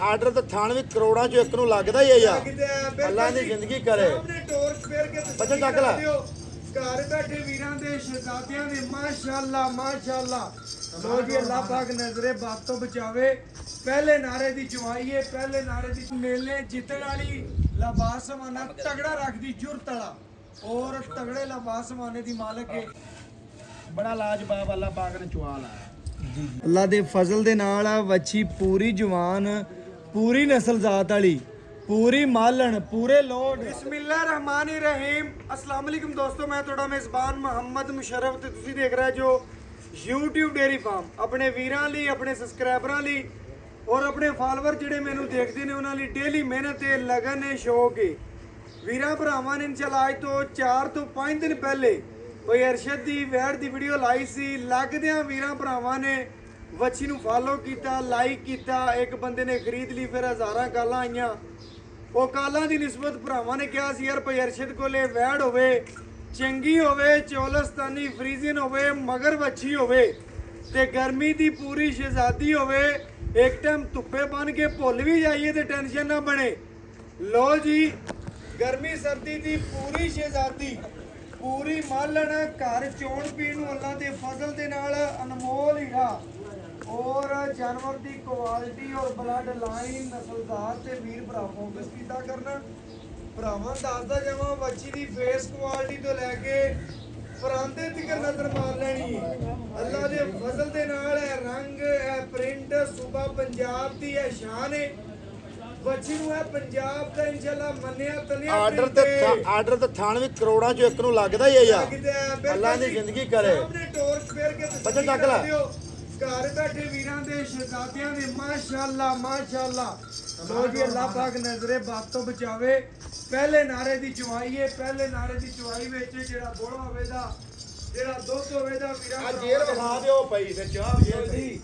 Order ਤੇ ਥਾਣ ਵੀ ਕਰੋੜਾਂ ਚੋਂ ਇੱਕ ਨੂੰ ਲੱਗਦਾ ਹੀ ਹੈ ਯਾਰ। ਅੱਲਾ ਦੀ ਜ਼ਿੰਦਗੀ ਕਰੇ। ਬੱਚਾ ਚੱਕ ਲੈ। ਘਰ ਬੈਠੇ ਵੀਰਾਂ ਦੇ ਸ਼ਹਿਜ਼ਾਦਿਆਂ ਦੇ ਮਾਸ਼ਾਅੱਲਾ ਮਾਸ਼ਾਅੱਲਾ। ਲੋ ਜੀ ਅੱਲਾਹ ਪਾਕ ਨਜ਼ਰੇ ਬਾਤ ਤੋਂ ਬਚਾਵੇ। ਪਹਿਲੇ ਨਾਰੇ ਦੀ ਜਵਾਈਏ, ਪਹਿਲੇ ਨਾਰੇ ਦੀ ਮੇਲੇ ਜਿੱਤਣ ਵਾਲੀ ਲਬਾਸ ਸਮਾਨਾ ਤਗੜਾ ਰੱਖਦੀ ਜੁਰਤ ਵਾਲਾ ਔਰ ਤਗੜੇ ਲਬਾਸ ਸਮਾਨੇ ਦੀ ਮਾਲਕ ਹੈ। ਬੜਾ ਲਾਜਵਾਬ ਅੱਲਾ ਪਾਕ ਨੇ ਚੁਆ ਲਾਇਆ। ਅੱਲਾ ਦੇ ਫਜ਼ਲ ਦੇ ਨਾਲ ਆ ਵੱਛੀ ਪੂਰੀ ਜਵਾਨ, ਪੂਰੀ ਨਸਲ ਜ਼ਾਤ ਵਾਲੀ, ਪੂਰੀ ਮਾਲਣ, ਪੂਰੇ ਲੋਡ। ਬਿਸਮਿਲ੍ਲਾਹਿਰਰਹਿਮਾਨਿਰਰਹੀਮ। अस्सलाम वालेकुम दोस्तों, मैं ਤੁਹਾਡਾ ਮੇਜ਼ਬਾਨ ਮੁਹੰਮਦ ਮੁਸ਼ਰਫ ਤੇ ਤੁਸੀਂ ਦੇਖ ਰਹੇ ਜੋ YouTube ਡੇਰੀ ਫਾਰਮ। ਆਪਣੇ ਵੀਰਾਂ ਲਈ, ਆਪਣੇ ਸਬਸਕ੍ਰਾਈਬਰਾਂ ਲਈ ਔਰ ਆਪਣੇ ਫਾਲੋਅਰ ਜਿਹੜੇ ਮੈਨੂੰ ਦੇਖਦੇ ਨੇ ਉਹਨਾਂ ਲਈ ਡੇਲੀ ਮਿਹਨਤ ਤੇ ਲਗਨ ਹੈ, ਸ਼ੌਕ ਹੈ। ਵੀਰਾਂ ਭਰਾਵਾਂ ਨੇ ਇਨਸ਼ਾਅੱਲਾ ਅੱਜ ਤੋਂ 4 ਤੋਂ 5 ਦਿਨ ਪਹਿਲੇ ਕੋਈ ਅਰਸ਼ਦ ਦੀ ਵੈੜ ਦੀ ਵੀਡੀਓ ਲਾਈ ਸੀ। ਲੱਗਦਿਆਂ ਵੀਰਾਂ ਭਰਾਵਾਂ ਨੇ ਵੱਛੀ ਨੂੰ ਫਾਲੋ ਕੀਤਾ, ਲਾਈਕ ਕੀਤਾ। ਇੱਕ ਬੰਦੇ ਨੇ ਖਰੀਦ ਲਈ, ਫਿਰ ਹਜ਼ਾਰਾਂ ਕਾਲਾਂ ਆਈਆਂ। ਉਹ ਕਾਲਾਂ ਦੀ ਨਿਸਬਤ ਭਰਾਵਾਂ ਨੇ ਕਿਹਾ ਸੀ ਯਾਰ ਭਾਈ ਅਰਸ਼ਦ ਕੋਲੇ ਵੈੜ ਹੋਵੇ, ਚੰਗੀ ਹੋਵੇ, ਚੌਲਸਤਾਨੀ ਫਰੀਜ਼ੀਅਨ ਹੋਵੇ, ਮਗਰ ਵੱਛੀ ਹੋਵੇ ਤੇ ਗਰਮੀ ਦੀ ਪੂਰੀ ਸ਼ਹਿਜ਼ਾਦੀ ਹੋਵੇ। ਇੱਕ ਟਾਈਮ ਧੁੱਪੇ ਬਣ ਕੇ ਭੁੱਲ ਵੀ ਜਾਈਏ ਤੇ ਟੈਨਸ਼ਨ ਨਾ ਬਣੇ। ਲੋ ਜੀ, ਗਰਮੀ ਸਰਦੀ ਦੀ ਪੂਰੀ ਸ਼ਹਿਜ਼ਾਦੀ, ਪੂਰੀ ਮਾਲਣ, ਘਰ ਚੋਣ ਪੀਣ ਨੂੰ ਅੱਲਾ ਦੇ ਫਜ਼ਲ ਦੇ ਨਾਲ ਅਨਮੋਲ ਹੀਰਾ ਔਰ ਜਾਨਵਰ ਦੀ ਕੁਆਲਿਟੀ ਔਰ ਬਲੱਡ ਲਾਈਨ ਨਸਲਦਾਰ ਤੇ ਵੀਰ ਭਰਾ ਫੋਕਸ ਕੀਤਾ ਕਰਨਾ। ਭਰਾਵਾਂ ਦੱਸਦਾ ਜਾਵਾਂ ਵੱਛੀ ਦੀ ਫੇਸ ਕੁਆਲਿਟੀ ਤੋਂ ਲੈ ਕੇ ਪਰਾਂਦੇ ਤੱਕ ਨਜ਼ਰ ਮਾਰ ਲੈਣੀ ਹੈ। ਅੱਲਾ ਦੇ ਫਜ਼ਲ ਦੇ ਨਾਲ ਇਹ ਰੰਗ, ਇਹ ਪ੍ਰਿੰਟ ਸੂਬਾ ਪੰਜਾਬ ਦੀ ਇਹ ਸ਼ਾਨ ਹੈ। ਵੱਛੀ ਨੂੰ ਹੈ ਪੰਜਾਬ ਦਾ ਇਨਸ਼ਾਅੱਲਾ ਮੰਨਿਆ ਤਨਿਆ। ਆਰਡਰ ਤੇ ਥਾਣ ਵੀ ਕਰੋੜਾਂ ਚੋਂ ਇੱਕ ਨੂੰ ਲੱਗਦਾ ਹੀ ਹੈ ਯਾਰ। ਅੱਲਾ ਦੀ ਜ਼ਿੰਦਗੀ ਕਰੇ। ਬੱਚਾ ਚੱਕ ਲੈ। ਘਰ ਬੈਠੇ ਵੀਰਾਂ ਦੇ ਸ਼ਹਿਜ਼ਾਦਿਆਂ ਦੇ ਮਾਸ਼ਾਅੱਲਾ ਮਾਸ਼ਾਅੱਲਾ। ਲੋ ਜੀ ਅੱਲਾਹ ਪਾਕ ਨਜ਼ਰੇ ਬਾਤ ਤੋਂ ਬਚਾਵੇ। ਪਹਿਲੇ ਨਾਰੇ ਦੀ ਜਵਾਈਏ, ਪਹਿਲੇ ਨਾਰੇ ਦੀ ਜਵਾਈ ਵਿੱਚ ਜਿਹੜਾ ਗੁੜ ਹੋਵੇਗਾ, ਜਿਹੜਾ ਦੁੱਧ ਹੋਵੇਗਾ ਵੀਰਾਂ ਦਾ ਜੇਰ ਵਿਖਾ ਦਿਓ ਭਾਈ ਤੇ ਚਾਹ ਜੀ।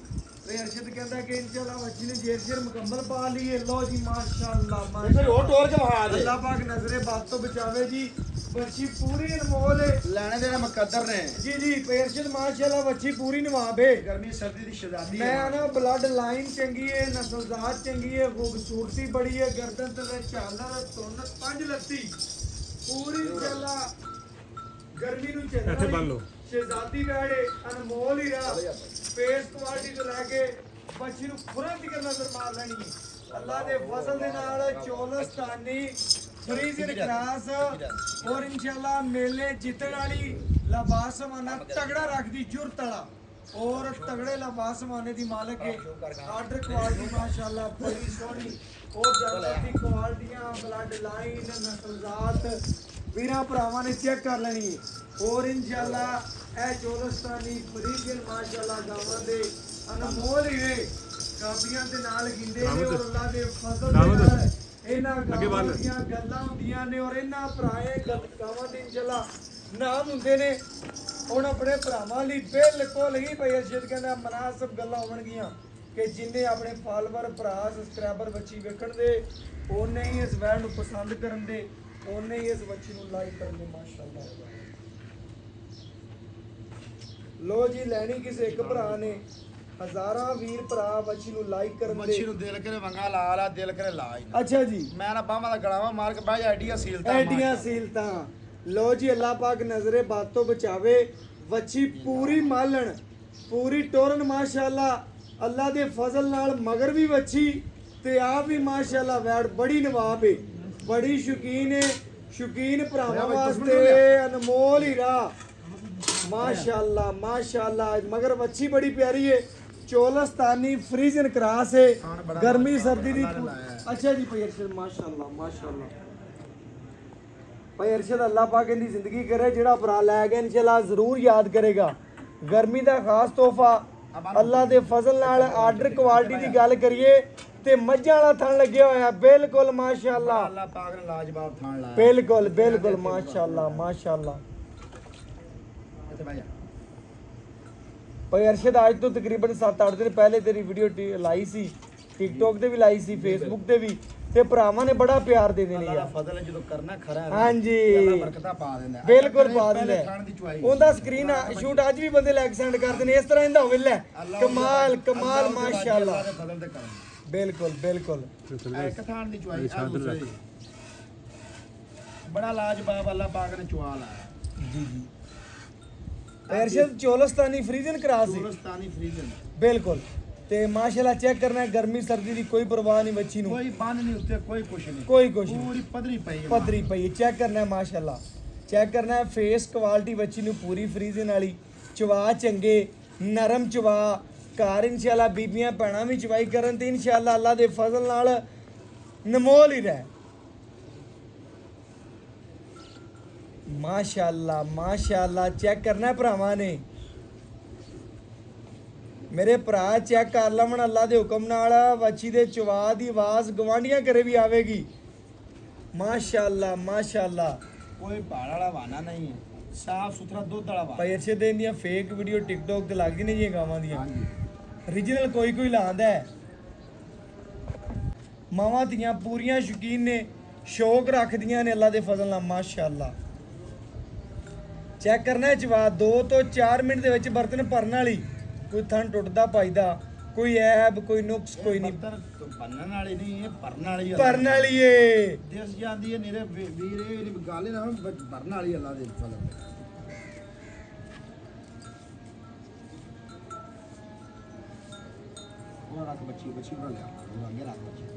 ਤੇ ਅਰਸ਼ਦ ਕਹਿੰਦਾ ਕਿ ਇਨਸ਼ਾਅੱਲਾ ਵੱਛੀ ਨੇ ਜੇਰ ਮੁਕੰਮਲ ਪਾ ਲਈ ਹੈ। ਲੋ ਜੀ ਮਾਸ਼ਾਅੱਲਾ ਮਾਸ਼ਾਅੱਲਾ। ਹੋਰ ਟੋਰ ਕੇ ਵਿਖਾ ਦੇ। ਅੱਲਾਹ ਪਾਕ ਨਜ਼ਰੇ ਬਾਤ ਤੋਂ ਬਚਾਵੇ ਜੀ। ਵੱਛੀ ਪੂਰੀ ਅਨਮੋਲ ਹੈ, ਲੈਣੇ ਦੇ ਮੁਕੱਦਰ ਨੇ ਜੀ ਜੀ। ਅਰਸ਼ਦ ਮਾਸ਼ਾਅੱਲਾ ਵੱਛੀ ਪੂਰੀ ਨਵਾਬ ਹੈ। ਗਰਮੀ ਸਰਦੀ ਦੀ ਸ਼ਹਿਜ਼ਾਦੀ ਹੈ। ਮੈਂ ਨਾ ਬਲੱਡ ਲਾਈਨ ਚੰਗੀ ਹੈ, ਨਸਲਜ਼ਾਤ ਚੰਗੀ ਹੈ, ਖੂਬਸੂਰਤੀ ਬੜੀ ਹੈ। ਗਰਦਨ ਤੇ ਝਾਲਰ, ਧੁੰਨ, 5 ਲੱਤੀ ਪੂਰੀ ਚੱਲਾ ਗਰਮੀ ਨੂੰ ਚੱਲਣਾ। ਇੱਥੇ ਬੰਨ ਲਓ। ਸ਼ਹਿਜ਼ਾਦੀ ਵੈੜੇ ਅਨਮੋਲ ਹੀਰਾ, ਫੇਸ ਕੁਆਲਿਟੀ ਤੋਂ ਲੈ ਕੇ ਵੱਛੀ ਨੂੰ ਖੁਰਾ ਦੀ ਨਜ਼ਰ ਮਾਰ ਲੈਣੀ ਹੈ। ਅੱਲਾ ਦੇ ਫਜ਼ਲ ਦੇ ਨਾਲ ਚੌਲਸਤਾਨੀ ਫਰੀਜ਼ਨ ਕਲਾਸ ਔਰ ਇਨਸ਼ਾਅੱਲਾ ਮੇਲੇ ਜਿੱਤਣ ਵਾਲੀ ਲਬਾਸ ਸਮਾਨਾ ਤਗੜਾ ਰੱਖਦੀ ਜੁਰਤ ਵਾਲਾ ਔਰ ਤਗੜੇ ਲਬਾਸ ਸਮਾਨੇ ਦੀ ਮਾਲਕ ਹੈ। ਆਰਡਰ ਕੁਆਲਿਟੀ ਮਾਸ਼ਾਅੱਲਾ ਬੜੀ ਸੋਹਣੀ ਔਰ ਜਾਨਵਰ ਦੀ ਕੁਆਲਿਟੀਆਂ, ਬਲੱਡ ਲਾਈਨ, ਨਸਲਜ਼ਾਤ ਵੀਰਾਂ ਭਰਾਵਾਂ ਨੇ ਚੈੱਕ ਕਰ ਲੈਣੀ ਹੈ। ਔਰ ਇਨਸ਼ਾਅੱਲਾ ਇਹ ਚੌਲਸਤਾਨੀ ਫਰੀਜ਼ਨ ਮਾਸ਼ਾਅੱਲਾ ਗਾਵਾਂ ਦੇ ਅਨਮੋਲ ਹੀਰੇ ਕਾਬੀਆਂ ਦੇ ਨਾਲ ਗਿੰਦੇ ਨੇ ਔਰ ਅੱਲਾ ਦੇ ਫਜ਼ਲ ਦੇ ਨਾਲ ਇਹਨਾਂ ਗਾਵਾਂ ਦੀਆਂ ਗੱਲਾਂ ਹੁੰਦੀਆਂ ਨੇ ਔਰ ਇਹਨਾਂ ਭਰਾਏ ਗਾਵਾਂ ਦੇ ਇਨਸ਼ਾਅੱਲਾ ਨਾਮ ਹੁੰਦੇ ਨੇ। ਹੁਣ ਆਪਣੇ ਭਰਾਵਾਂ ਲਈ ਬਿਲਕੁਲ ਹੀ ਭਾਈ ਅਰਸ਼ਦ ਕਹਿੰਦਾ ਮਨਾਸਬ ਗੱਲਾਂ ਹੋਣਗੀਆਂ ਕਿ ਜਿੰਨੇ ਆਪਣੇ ਫਾਲੋਅਰ ਭਰਾ ਸਬਸਕ੍ਰਾਈਬਰ ਵੱਛੀ ਵੇਖਣ ਦੇ, ਉਹਨੇ ਹੀ ਇਸ ਵੈੜ ਨੂੰ ਪਸੰਦ ਕਰਨ ਦੇ, ਉਹਨੇ ਹੀ ਇਸ ਵੱਛੀ ਨੂੰ ਲਾਈਕ ਕਰਨ ਦੇ। ਮਾਸ਼ਾਅੱਲਾ। ਲੋ ਜੀ, ਲੈਣੀ ਕਿਸੇ ਇੱਕ ਭਰਾ ਨੇ, ਹਜ਼ਾਰਾਂ ਵੀਰ ਭਰਾ ਵੱਛੀ ਨੂੰ ਲਾਈਕ ਕਰਨ ਦੇ। ਵੱਛੀ ਨੂੰ ਦਿਲ ਕਰੇ ਵੰਗਾ ਲਾ ਲਾ, ਦਿਲ ਕਰੇ ਲਾ ਹੀ ਨਾ। ਅੱਛਾ ਜੀ, ਮੈਂ ਨਾ ਬਾਹਾਂ ਦਾ ਗਲਾਵਾ ਮਾਰ ਕੇ ਬਹਿ ਜਾ। ਐਡੀਆਂ ਸੀਲਤਾਂ, ਐਡੀਆਂ ਸੀਲਤਾਂ। ਲੋ ਜੀ ਅੱਲਾਹ ਪਾਕ ਨਜ਼ਰੇ ਬਾਤ ਤੋਂ ਬਚਾਵੇ। ਵੱਛੀ ਪੂਰੀ ਮਾਲਣ, ਪੂਰੀ ਟੋਰਨ ਮਾਸ਼ਾਅੱਲਾ। ਅੱਲਾ ਦੇ ਫਜ਼ਲ ਨਾਲ ਮਗਰ ਵੀ ਵੱਛੀ ਤੇ ਆਪ ਵੀ ਮਾਸ਼ਾਅੱਲਾ ਵੈੜ ਬੜੀ ਨਵਾਬ ਹੈ, ਬੜੀ ਸ਼ੌਕੀਨ ਹੈ। ਸ਼ੌਕੀਨ ਭਰਾਵਾਂ ਵਾਸਤੇ ਅਨਮੋਲ ਹੀਰਾ ਮਾਸ਼ਾਅੱਲਾ ਮਾਸ਼ਾਅੱਲਾ। ਮਗਰ ਵੱਛੀ ਬੜੀ ਪਿਆਰੀ ਹੈ, ਚੌਲਸਤਾਨੀ ਫਰੀਜ਼ਨ ਕਰਾਸ ਹੈ, ਗਰਮੀ ਸਰਦੀ ਦੀ। ਅੱਛਾ ਜੀ ਭਾਈ ਅਰਸ਼ਦ ਮਾਸ਼ਾਅੱਲਾ ਮਾਸ਼ਾਅੱਲਾ। ਭਾਈ ਅਰਸ਼ਦ ਅੱਲਾਹ ਪਾਕ ਇਹਦੀ ਜ਼ਿੰਦਗੀ ਕਰੇ। ਜਿਹੜਾ ਭਰਾ ਲੈ ਗਿਆ ਇਨਸ਼ਾਅੱਲਾ ਜ਼ਰੂਰ ਯਾਦ ਕਰੇਗਾ। ਗਰਮੀ ਦਾ ਖਾਸ ਤੋਹਫਾ ਅੱਲਾਹ ਦੇ ਫਜ਼ਲ ਨਾਲ। ਆਰਡਰ ਕੁਆਲਿਟੀ ਦੀ ਗੱਲ ਕਰੀਏ ਤੇ ਮੱਝਾਂ ਵਾਲਾ ਥਣ ਲੱਗਿਆ ਹੋਇਆ ਬਿਲਕੁਲ ਮਾਸ਼ਾਅੱਲਾ। ਅੱਲਾਹ ਪਾਕ ਨੇ ਲਾਜਵਾਬ ਥਾਣ ਲਾਇਆ ਬਿਲਕੁਲ ਬਿਲਕੁਲ ਮਾਸ਼ਾਅੱਲਾ ਮਾਸ਼ਾਅੱਲਾ। ਇੱਥੇ ਬਹਿ ਜਾ ਭਾਈ ਅਰਸ਼ਦ ਅੱਜ ਤੋਂ ਤਕਰੀਬਨ 7-8 ਦਿਨ ਪਹਿਲੇ ਤੇਰੀ ਵੀਡੀਓ ਲਾਈ ਸੀ, ਟਿਕਟੋਕ ਤੇ ਵੀ ਲਾਈ ਸੀ, ਫੇਸਬੁੱਕ ਤੇ ਵੀ। ਤੇ ਭਰਾਵਾਂ ਨੇ ਬੜਾ ਪਿਆਰ ਦੇ ਦੇਣੀ ਅੱਲਾ ਦਾ ਆ ਫਜ਼ਲ ਹੈ ਜਦੋਂ ਕਰਨਾ ਖਰਾ ਹੈ ਹਾਂਜੀ ਅੱਲਾ ਬਰਕਤਾਂ ਪਾ ਦਿੰਦਾ ਹੈ। ਬਿਲਕੁਲ ਪਾ ਪਹਿਲੇ ਦਿੰਦਾ ਥਣ ਦੀ ਚੁਆਈ ਉਹਦਾ ਸਕਰੀਨ ਸ਼ੂਟ ਅੱਜ ਵੀ ਬੰਦੇ ਲੈ ਕੇ ਸੈਂਡ ਕਰਦੇ ਨੇ ਇਸ ਤਰ੍ਹਾਂ ਇਹਦਾ ਹੋਵੇ ਲੈ ਕਮਾਲ ਕਮਾਲ ਮਾਸ਼ਾਅੱਲਾ ਅੱਲਾ ਦੇ ਫਜ਼ਲ ਤੇ ਕਰਮ ਬਿਲਕੁਲ ਬਿਲਕੁਲ ਇੱਕ ਥਣ ਦੀ ਚੁਆਈ ਆ ਦੂਸਰੇ ਬੜਾ ਲਾਜਵਾਬ ਅੱਲਾ ਪਾਕ ਨੇ ਚੁਆ ਲਾਇਆ ਜੀ ਜੀ ਅਰਸ਼ਦ ਚੋਲਸਤਾਨੀ ਫਰੀਜ਼ਨ ਕਰਾਸ ਸੀ ਦੋਸਤਾਨੀ ਫਰੀਜ਼ਨ ਬਿਲਕੁਲ ਤੇ ਮਾਸ਼ਾਅੱਲਾ ਚੈੱਕ ਕਰਨਾ ਹੈ, ਗਰਮੀ ਸਰਦੀ ਦੀ ਕੋਈ ਪਰਵਾਹ ਨਹੀਂ ਬੱਚੀ ਨੂੰ ਕੋਈ ਬੰਨ ਨਹੀਂ ਉੱਤੇ ਕੋਈ ਕੁਛ ਨਹੀਂ ਕੋਈ ਕੁਛ ਨਹੀਂ ਪੂਰੀ ਪਦਰੀ ਪਈ ਹੈ ਪੱਧਰੀ ਪਈ ਚੈੱਕ ਕਰਨਾ ਹੈ ਮਾਸ਼ਾਅੱਲਾ ਚੈੱਕ ਕਰਨਾ ਹੈ ਫੇਸ ਕੁਆਲਿਟੀ ਬੱਚੀ ਨੂੰ ਪੂਰੀ ਫਰੀਜ਼ਨ ਵਾਲੀ ਚਵਾ ਚੰਗੇ ਨਰਮ ਚਵਾ ਘਰ ਇਨਸ਼ਾਅੱਲਾ ਬੀਬੀਆਂ ਭੈਣਾਂ ਵੀ ਚਵਾਈ ਕਰਨ ਤੇ ਇਨਸ਼ਾਅੱਲਾ ਅੱਲਾ ਦੇ ਫਜ਼ਲ ਨਾਲ ਨਮੋਲ ਹੀ ਰਹਿ ਮਾਸ਼ਾਅੱਲਾ ਮਾਸ਼ਾਅੱਲਾ ਚੈੱਕ ਕਰਨਾ ਹੈ ਭਰਾਵਾਂ ਨੇ ਮੇਰੇ ਭਰਾ ਚੈੱਕ ਕਰ ਲਵਣ ਅੱਲਾ ਦੇ ਹੁਕਮ ਨਾਲ ਵੱਛੀ ਦੇ ਚਵਾ ਦੀ ਆਵਾਜ਼ ਗਵਾਂਢੀਆਂ ਘਰੇ ਵੀ ਆਵੇਗੀ ਮਾਸ਼ਾਅੱਲਾ ਮਾਸ਼ਾਅੱਲਾ ਕੋਈ ਭਾੜ ਵਾਲਾ ਵਾਨਾ ਨਹੀਂ ਹੈ ਸਾਫ ਸੁਥਰਾ ਦੁੱਧ ਵਾਲਾ ਵਾਨਾ ਭਾਈ ਅਰਸ਼ਦ ਦੀਆਂ ਫੇਕ ਵੀਡੀਓ ਟਿਕਟੋਕ ਤੇ ਲੱਗਦੀ ਨੇ ਜੀ ਗਾਵਾਂ ਦੀਆਂ ਹਾਂਜੀ ਓਰੀਜਨਲ ਕੋਈ ਲਾਉਂਦਾ ਹੈ ਮਾਵਾਂ ਧੀਆਂ ਪੂਰੀਆਂ ਸ਼ੌਕੀਨ ਨੇ ਸ਼ੌਕ ਰੱਖਦੀਆਂ ਨੇ ਅੱਲਾ ਦੇ ਫਜ਼ਲ ਨਾਲ ਮਾਸ਼ਾਅੱਲਾ ਚੈੱਕ ਕਰਨਾ ਹੈ ਚਵਾ 2 ਤੋਂ 4 ਮਿੰਟ ਦੇ ਵਿੱਚ ਬਰਤਨ ਭਰਨ ਵਾਲੀ ਕੋਈ ਥਣ ਟੁੱਟਦਾ ਪਾਈਦਾ ਕੋਈ ਐਬ ਕੋਈ ਨੁਕਸ ਕੋਈ ਨਹੀਂ ਬੰਨਣ ਵਾਲੀ ਨਹੀਂ ਇਹ ਭਰਨ ਵਾਲੀ ਹੈ ਭਰਨ ਵਾਲੀ ਏ ਦਿਸ ਜਾਂਦੀ ਹੈ ਨੇਰੇ ਵੀਰ ਇਹ ਗੱਲ ਨਾ ਭਰਨ ਵਾਲੀ ਅੱਲਾ ਦੇ ਫਜ਼ਲ ਉਹ ਰੱਖ ਬੱਚੀ ਬਣਾ ਲਿਆ ਉਹ ਅੱਗੇ ਰੱਖ ਬੱਚੀ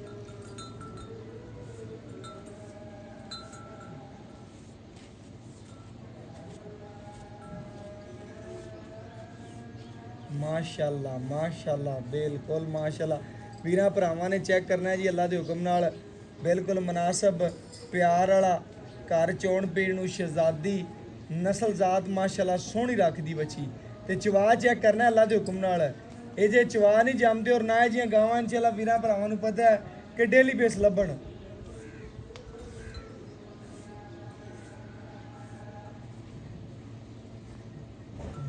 ਮਾਸ਼ਾਅੱਲਾ ਮਾਸ਼ਾਅੱਲਾ ਬਿਲਕੁਲ ਮਾਸ਼ਾਅੱਲਾ ਵੀਰਾਂ ਭਰਾਵਾਂ ਨੇ ਚੈੱਕ ਕਰਨਾ ਹੈ ਜੀ ਅੱਲਾ ਦੇ ਹੁਕਮ ਨਾਲ ਬਿਲਕੁਲ ਮਨਾਸਬ ਪਿਆਰ ਵਾਲਾ ਘਰ ਚੋਣ ਪੀਣ ਨੂੰ ਸ਼ਹਿਜ਼ਾਦੀ ਨਸਲ ਜ਼ਾਤ ਮਾਸ਼ਾਅੱਲਾ ਸੋਹਣੀ ਰੱਖਦੀ ਬੱਚੀ ਤੇ ਚਵਾ ਚੈੱਕ ਕਰਨਾ ਹੈ ਅੱਲਾ ਦੇ ਹੁਕਮ ਨਾਲ ਇਹ ਜੇ ਚਵਾ ਨਹੀਂ ਜੰਮਦੇ ਔਰ ਨਾ ਇਹ ਜੀਆਂ ਗਾਵਾਂ ਇਨਸ਼ਾਅੱਲਾ ਵੀਰਾਂ ਭਰਾਵਾਂ ਨੂੰ ਪਤਾ ਹੈ ਕਿ ਡੇਲੀ ਬੇਸ ਲੱਭਣ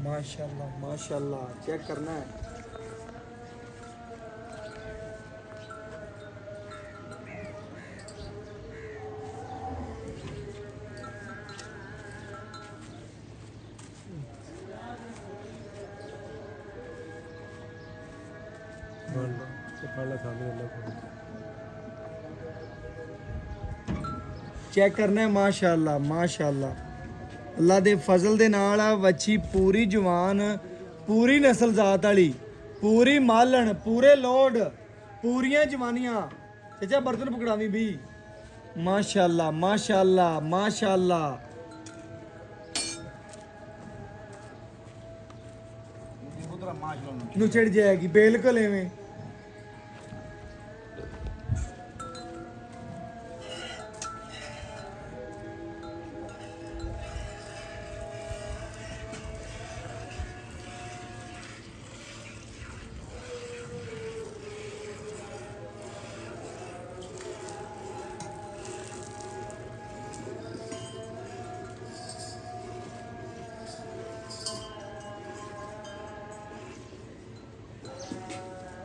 माशाल्लाह माशाल्लाह चेक करना है चेक करना है माशाल्लाह माशाल्लाह ਅੱਲਾ ਦੇ ਫਜ਼ਲ ਦੇ ਨਾਲ ਆ ਵੱਛੀ ਪੂਰੀ ਜਵਾਨ ਪੂਰੀ ਨਸਲ ਜ਼ਾਤ ਵਾਲੀ ਪੂਰੀ ਮਾਲਣ ਪੂਰੇ ਲੋਡ ਪੂਰੀਆਂ ਜਵਾਨੀਆਂ ਚਾਚਾ ਬਰਤਨ ਪਕੜਾਵੀਂ ਵੀ ਮਾਸ਼ਾਅੱਲਾ ਮਾਸ਼ਾਅੱਲਾ ਮਾਸ਼ਾਅੱਲਾ ਉਧਰ ਮਾਸ਼ਾਅੱਲਾ ਨੂੰ ਚੜ ਜਾਏਗੀ ਬਿਲਕੁਲ ਐਵੇਂ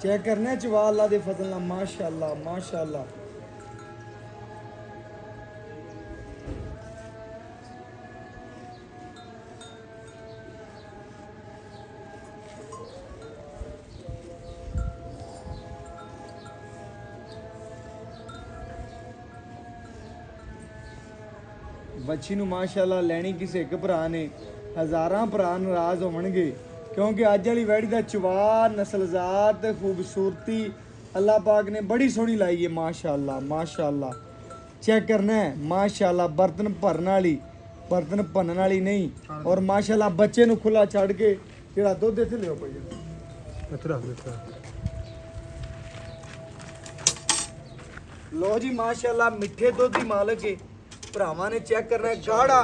चेक करना है चवा अल्लाह दे फजल नाल माशाअल्लाह माशाअल्लाह ਬੱਚੀ ਨੂੰ ਮਾਸ਼ਾਅੱਲਾ ਲੈਣੀ ਕਿਸੇ ਇੱਕ ਭਰਾ ਨੇ ਹਜ਼ਾਰਾਂ ਭਰਾ ਨਾਰਾਜ਼ ਹੋਣਗੇ क्योंकि अज वाली वैड़ी का चवा नस्लजात खूबसूरती अल्लाह पाक ने बड़ी सोहनी लाई है माशाअल्लाह माशाअल्लाह चेक करना है माशाअल्लाह बर्तन भरन वाली बर्तन भनन वाली नहीं और माशाअल्लाह बच्चे नु खुला छड़ के जेड़ा दुध इत्थे लियो पई इत्थे रख देता लो जी माशाअल्लाह मिठे दुध दी मालिक है भरावां ने चेक करना है गाढ़ा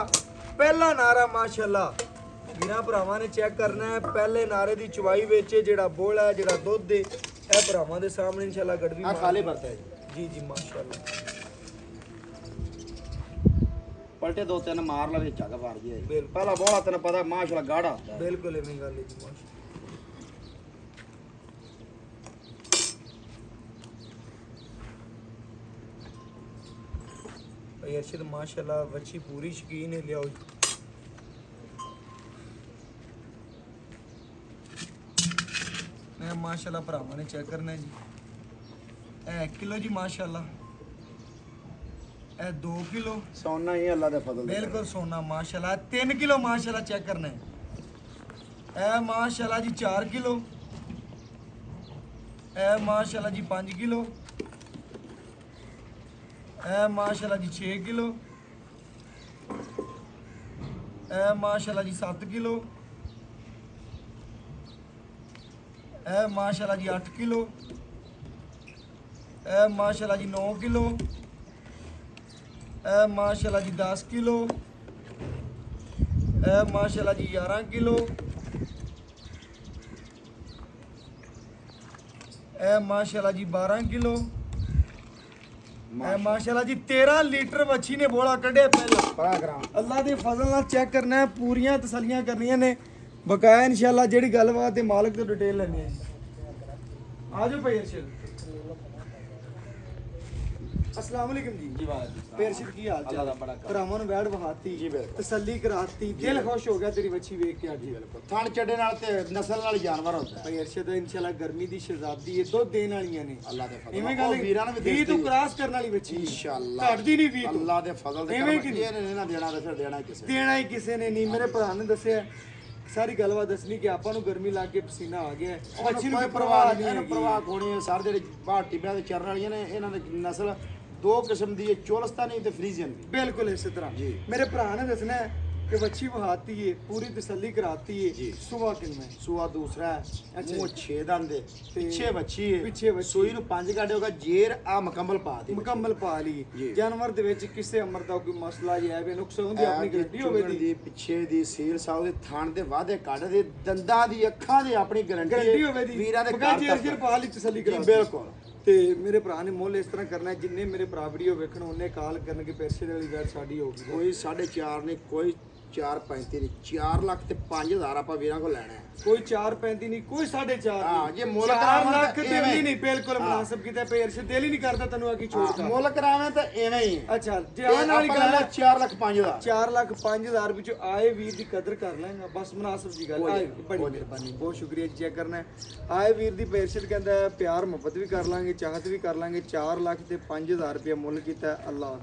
पहला नारा माशाअल्लाह ਵੀਰਾਂ ਭਰਾਵਾਂ ਨੇ ਚੈੱਕ ਕਰਨਾ ਹੈ ਪਹਿਲੇ ਨਾਰੇ ਦੀ ਚਵਾਈ ਵਿੱਚ ਜਿਹੜਾ ਬੋਲਾ ਹੈ ਜਿਹੜਾ ਦੁੱਧ ਹੈ ਇਹ ਭਰਾਵਾਂ ਦੇ ਸਾਹਮਣੇ ਇਨਸ਼ਾਅੱਲਾ ਗੜਵੀ ਆ ਖਾਲੀ ਵਰਤਾ ਹੈ ਜੀ ਜੀ ਮਾਸ਼ਾਅੱਲਾ ਪਲਟੇ ਦੋ ਤਿੰਨ ਮਾਰ ਲਵੇ ਝੱਗ ਵਾਰ ਜੀ ਪਹਿਲਾ ਬੋਲਾ ਤੈਨੂੰ ਪਤਾ ਮਾਸ਼ਾਅੱਲਾ ਗਾੜਾ ਹੁੰਦਾ ਹੈ ਬਿਲਕੁਲ ਐਵੇਂ ਗੱਲ ਹੈ ਜੀ ਮਾਸ਼ਾਅੱਲਾ ਭਾਈ ਅਰਸ਼ਦ ਮਾਸ਼ਾਅੱਲਾ ਵੱਛੀ ਪੂਰੀ ਸ਼ਕੀਨ ਹੈ। ਲਿਆਓ ਇਹ ਮਾਸ਼ਾਅੱਲਾ ਭਰਾਵਾਂ ਨੇ ਚੈੱਕ ਕਰਨਾ ਜੀ। ਇਹ 1 ਕਿਲੋ ਜੀ ਮਾਸ਼ਾਅੱਲਾ, ਇਹ 2 ਕਿਲੋ ਸੋਨਾ ਹੀ ਅੱਲਾ ਦੇ ਫਜ਼ਲ ਦੇ ਬਿਲਕੁਲ ਸੋਨਾ ਮਾਸ਼ਾਅੱਲਾ। 3 ਕਿਲੋ ਮਾਸ਼ਾਅੱਲਾ ਚੈੱਕ ਕਰਨਾ ਹੈ। ਇਹ ਮਾਸ਼ਾਅੱਲਾ ਜੀ 4 ਕਿਲੋ, ਇਹ ਮਾਸ਼ਾਅੱਲਾ ਜੀ 5 ਕਿਲੋ, ਇਹ ਮਾਸ਼ਾਅੱਲਾ ਜੀ 6 ਕਿਲੋ, ਇਹ ਮਾਸ਼ਾਅੱਲਾ ਜੀ 7 ਕਿਲੋ, ਇਹ ਮਾਸ਼ਾਅੱਲਾ ਜੀ 8 ਕਿਲੋ, ਇਹ ਮਾਸ਼ਾਅੱਲਾ ਜੀ 9 ਕਿਲੋ, ਇਹ ਮਾਸ਼ਾਅੱਲਾ ਜੀ 10 ਕਿਲੋ, ਇਹ ਮਾਸ਼ਾਅੱਲਾ ਜੀ 11 ਕਿਲੋ, ਇਹ ਮਾਸ਼ਾਅੱਲਾ ਜੀ 12 ਕਿਲੋ, ਇਹ ਮਾਸ਼ਾਅੱਲਾ ਜੀ 13 ਲੀਟਰ ਵੱਛੀ ਨੇ ਬੋਲਾ ਕੱਢਿਆ ਪਹਿਲਾਂ। ਪਰਾਗਰਾਮ ਅੱਲਾ ਦੇ ਫਜ਼ਲ ਨਾਲ ਚੈੱਕ ਕਰਨਾ ਹੈ, ਪੂਰੀਆਂ ਤਸੱਲੀਆਂ ਕਰਨੀਆਂ ਨੇ ਬਕਾਇਆ ਇਨਸ਼ਾਅੱਲਾ। ਜਿਹੜੀ ਗੱਲਬਾਤ ਤੇ ਮਾਲਕ ਤੋਂ ਡਿਟੇਲ ਲੈਣੀ ਹੈ। ਆਜੋ ਭਾਈ ਅਰਸ਼ਦ। अस्सलाम वालेकुम जी। जी वालेकुम पेरशिद की हाल अल्लाह चाल दा बड़ा कर। भरावां ਨੂੰ ਵੈੜ ਵਹਾਤੀ जी बिल्कुल। ਤਸੱਲੀ ਕਰਾਤੀ, ਦਿਲ ਖੁਸ਼ ਹੋ ਗਿਆ ਤੇਰੀ ਵੱਛੀ ਵੇਖ ਕੇ। ਅੱਜ ਬਿਲਕੁਲ ਥਣ ਚੱਡੇ ਨਾਲ ਤੇ ਨਸਲ ਨਾਲ ਜਾਨਵਰ ਹੁੰਦਾ ਹੈ। ਭਾਈ ਅਰਸ਼ਦ ਇਨਸ਼ਾਅੱਲਾ ਗਰਮੀ ਦੀ ਸ਼ਹਿਜ਼ਾਦੀ ਇਹ ਦੁੱਧ ਦੇਣ ਵਾਲੀਆਂ ਨੇ। ਅੱਲਾ ਦੇ ਫਜ਼ਲ ਇਵੇਂ ਉਹ ਗੱਲ ਵੀਰਾਂ ਨੂੰ ਵੀ 20 ਤੋਂ ਦਿਸਦੀ ਕ੍ਰਾਸ ਕਰਨ ਵਾਲੀ ਵੱਛੀ ਇੰਸ਼ਾਅੱਲਾ ਘਟਦੀ ਨਹੀਂ 20 ਤੋਂ। ਅੱਲਾ ਦੇ ਫਜ਼ਲ ਦੇ ਇਵੇਂ ਕਰਮ ਕਿ ਜਿਹਨੇ ਨਹੀਂ ਨਾ ਦੇਣਾ ਤੇ ਫਿਰ ਦੇਣਾ ਕਿਸੇ ਨੇ। ਦੇਣਾ ਹੀ ਕਿਸੇ ਨੇ ਨਹੀਂ। ਮੇਰੇ ਭਰਾ ਨੇ ਦੱਸਿਆ ਸਾਰੀ ਗੱਲਬਾਤ ਦੱਸਣੀ ਕਿ ਆਪਾਂ ਨੂੰ ਗਰਮੀ ਲੱਗ ਕੇ ਪਸੀਨਾ ਆ ਗਿਆ। ਵੱਛੀ ਨੂੰ ਕੋਈ ਕੋਈ ਪਰਵਾਹ ਨਹੀਂ ਇਹਨੂੰ ਹੈਗੀ। ਪ੍ਰਵਾਹ ਕੋਣੀ ਹੈ। ਸਾਰੇ ਜਿਹੜੇ ਬਾਹਰ ਟਿੱਬਿਆਂ ਦੇ ਚਰਨ ਵਾਲੀਆਂ ਨੇ ਇਹਨਾਂ ਦੀ ਨਸਲ ਦੋ ਕਿਸਮ ਦੀ ਹੈ, ਚੋਲਸਤਾਨੀ ਤੇ ਫਰੀਜ਼ੀਅਨ ਦੀ। ਬਿਲकुल ਇਸੇ ਤਰ੍ਹਾਂ ਜੀ। ਮੇਰੇ ਭਰਾ ਨੇ ਦੱਸਣਾ ਹੈ ਕਿ ਵੱਛੀ ਵਹਾਤੀ ਹੈ, ਪੂਰੀ ਤਸੱਲੀ ਕਰਾਤੀ ਹੈ। ਜੀ। ਸੁਬਾ ਕਿੰਨਾ ਹੈ? ਸੂਆ ਦੂਸਰਾ ਹੈ, ਅੱਛਾ। ਮੂੰਹ 6 ਦੰਦ ਹੈ, ਪਿੱਛੇ ਵੱਛੀ ਹੈ, ਪਿੱਛੇ ਵੱਛੀ। ਸੂਈ ਨੂੰ 5 ਕਾਢੇ ਹੋਗਾ, ਜੇਰ ਆ ਮੁਕੰਮਲ ਪਾ ਦੀ ਮੁਕੰਮਲ ਪਾ ਲਈ। ਜੀ। ਜਾਨਵਰ ਦੇ ਵਿੱਚ ਕਿਸੇ ਅਮਰ ਦਾ ਕੋਈ ਮਸਲਾ ਜਾਂ ਹੈ ਨੁਕਸ ਹੁੰਦੀ ਆਪਣੀ ਗਰੰਟੀ ਹੋਵੇ ਦੀ ਪਿੱਛੇ ਦੀ ਸੀਲ ਸਾਉ ਦੇ ਥਣ ਦੇ ਵਾਧੇ ਕੱਢ ਦੇ ਦੰਦਾਂ ਦੀ ਅੱਖਾਂ ਦੀ ਆਪਣੀ ਗਰੰਟੀ ਹੋਵੇ ਦੀ ਵੀਰਾਂ ਦੇ ਬਗੈਰ ਘਰ ਜੇਰ ਪਾ ਲਈ ਤਸੱਲੀ ਜੀ ਕਰਾ। ਬਿਲਕੁਲ। ਤੇ ਮੇਰੇ ਭਰਾ ਨੇ ਮੁੱਲ ਇਸ ਤਰ੍ਹਾਂ ਕਰਨਾ ਹੈ, ਜਿੰਨੇ ਮੇਰੇ ਭਰਾ ਵੀਡੀਓ ਵੇਖਣ ਉਹਨੇ ਕਾਲ ਕਰਨਗੇ। ਪੈਸੇ ਵਾਲੀ ਵੈਰ ਸਾਡੀ ਹੋਊਗੀ। ਕੋਈ 4.5 ਨਹੀਂ, ਕੋਈ 4.35 ਨਹੀਂ, 4 ਲੱਖ ਤੇ 5,000 ਆਪਾਂ ਵੀਰਾਂ ਕੋਲ ਲੈਣਾ ਹੈ। ਕੋਈ 4.35 ਨਹੀਂ, ਕੋਈ 4.5 ਹਾਂ, ਜੇ ਮੁੱਲ 4 ਕਰਾਵਾਂ ਤਾਂ ਲੱਖ ਤੇ ਐਵੇਂ। ਵੀ ਨਹੀਂ। ਬਿਲਕੁਲ ਮੁਨਾਸਿਬ ਕੀਤਾ। ਪੈਰ ਸੇ ਦਿਲ ਹੀ ਨਹੀਂ ਕਰਦਾ ਤੈਨੂੰ ਆ ਕੀ ਛੋੜ ਕਰ। ਮੁੱਲ ਕਰਾਵੇਂ ਤਾਂ ਐਵੇਂ ਹੀ ਹੈ। ਅੱਛਾ ਧਿਆਨ ਵਾਲੀ ਗੱਲ ਹੈ। 4 ਲੱਖ 5,000 4 ਲੱਖ 5,000 ਵਿੱਚੋਂ ਆਏ ਵੀਰ ਦੀ ਕਦਰ ਕਰ ਲਾਂਗਾ ਬਸ। ਮੁਨਾਸਿਬ ਜੀ ਗੱਲ। ਹੋ ਆਏ ਜਾਏ, ਬੜੀ ਹੋ ਜਾਏ। ਮਿਹਰਬਾਨੀ, ਬਹੁਤ ਸ਼ੁਕਰੀਆ ਜੀ। ਚੈੱਕ ਕਰਨਾ ਹੈ। ਆਏ ਵੀਰ ਦੀ ਪੈਰਸ਼ਦ ਕਹਿੰਦਾ ਹੈ, ਪਿਆਰ ਮੁਹੱਬਤ ਵੀ ਕਰ ਲਾਂਗੇ, ਚਾਹਤ ਵੀ ਕਰ ਲਾਂਗੇ। 4 ਲੱਖ ਤੇ 5,000 ਰੁਪਏ ਮੁੱਲ ਕੀਤਾ। ਅੱਲਾਹ